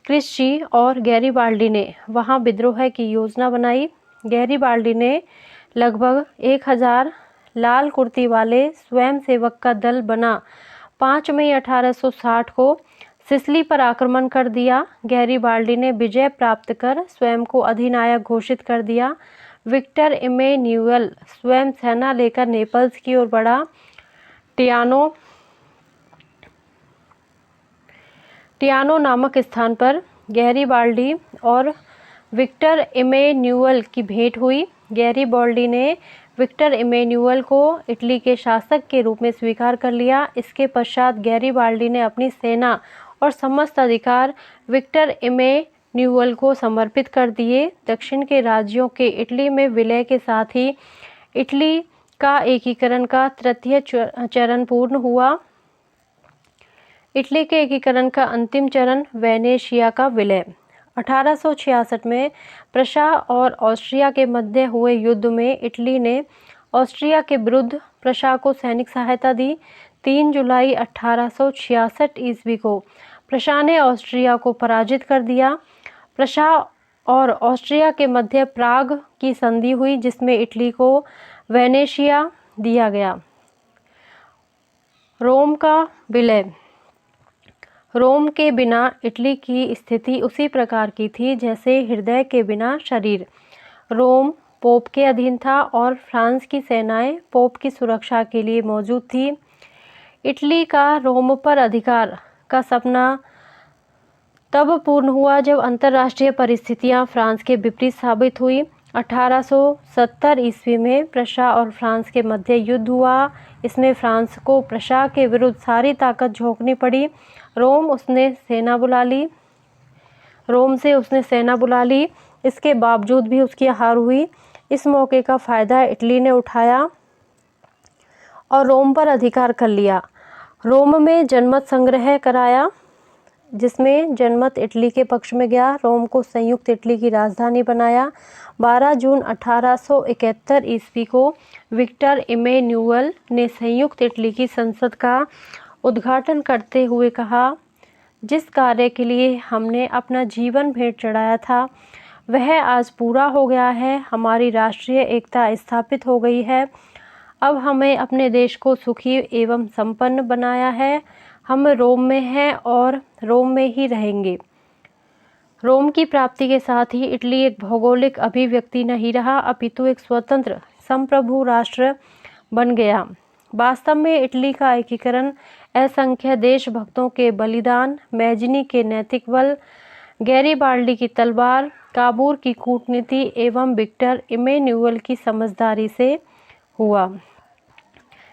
क्रिस्ची और गैरीबाल्डी ने वहां विद्रोह की योजना बनाई। गैरीबाल्डी ने लगभग 1000 लाल कुर्ती वाले स्वयंसेवक का दल बना 5 मई 1860 को सिसिली पर आक्रमण कर दिया। गैरीबाल्डी ने विजय प्राप्त कर स्वयं को अधिनायक घोषित कर दिया। विक्टर इमैनुएल स्वयं सेना लेकर नेपल्स की ओर बढ़ा। टियानो नामक स्थान पर गैरीबाल्डी और विक्टर इमैनुएल की भेंट हुई। गैरीबाल्डी ने विक्टर इमैनुएल को इटली के शासक के रूप में स्वीकार कर लिया। इसके पश्चात गैरीबाल्डी ने अपनी सेना और समस्त अधिकार विक्टर इमैनुएल को समर्पित कर दिए। दक्षिण के राज्यों के इटली में विलय के साथ ही इटली का एकीकरण का तृतीय चरण पूर्ण हुआ। इटली के एकीकरण का अंतिम चरण वेनेशिया का विलय। 1866 में प्रशा और ऑस्ट्रिया के मध्य हुए युद्ध में इटली ने ऑस्ट्रिया के विरुद्ध प्रशा को सैनिक सहायता दी। 3 जुलाई 1866 ईस्वी को प्रशा ने ऑस्ट्रिया को पराजित कर दिया। प्रशा और ऑस्ट्रिया के मध्य प्राग की संधि हुई, जिसमें इटली को वेनेशिया दिया गया। रोम का विलय। रोम के बिना इटली की स्थिति उसी प्रकार की थी जैसे हृदय के बिना शरीर। रोम पोप के अधीन था और फ्रांस की सेनाएं पोप की सुरक्षा के लिए मौजूद थी। इटली का रोम पर अधिकार का सपना तब पूर्ण हुआ जब अंतर्राष्ट्रीय परिस्थितियां फ्रांस के विपरीत साबित हुई। 1870 ईस्वी में प्रशा और फ्रांस के मध्य युद्ध हुआ। इसमें फ्रांस को प्रशा के विरुद्ध सारी ताकत झोंकनी पड़ी। रोम से उसने सेना बुला ली। इसके बावजूद भी उसकी हार हुई। इस मौके का फ़ायदा इटली ने उठाया और रोम पर अधिकार कर लिया। रोम में जनमत संग्रह कराया, जिसमें जनमत इटली के पक्ष में गया। रोम को संयुक्त इटली की राजधानी बनाया। 12 जून 1871 ईस्वी को विक्टर इमैनुएल ने संयुक्त इटली की संसद का उद्घाटन करते हुए कहा, जिस कार्य के लिए हमने अपना जीवन भेंट चढ़ाया था वह आज पूरा हो गया है। हमारी राष्ट्रीय एकता स्थापित हो गई है। अब हमें अपने देश को सुखी एवं संपन्न बनाया है। हम रोम में हैं और रोम में ही रहेंगे। रोम की प्राप्ति के साथ ही इटली एक भौगोलिक अभिव्यक्ति नहीं रहा, अपितु एक स्वतंत्र संप्रभु राष्ट्र बन गया। वास्तव में इटली का एकीकरण असंख्य देशभक्तों के बलिदान, मैजनी के नैतिक बल, गैरीबाल्डी की तलवार, काबूर की कूटनीति एवं विक्टर इमैनुएल की समझदारी से हुआ।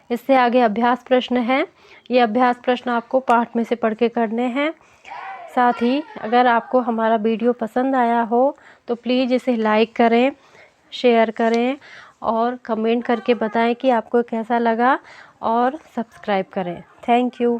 इससे आगे अभ्यास प्रश्न है। ये अभ्यास प्रश्न आपको पाठ में से पढ़ के करने हैं। साथ ही अगर आपको हमारा वीडियो पसंद आया हो तो प्लीज़ इसे लाइक करें, शेयर करें और कमेंट करके बताएं कि आपको कैसा लगा और सब्सक्राइब करें। Thank you.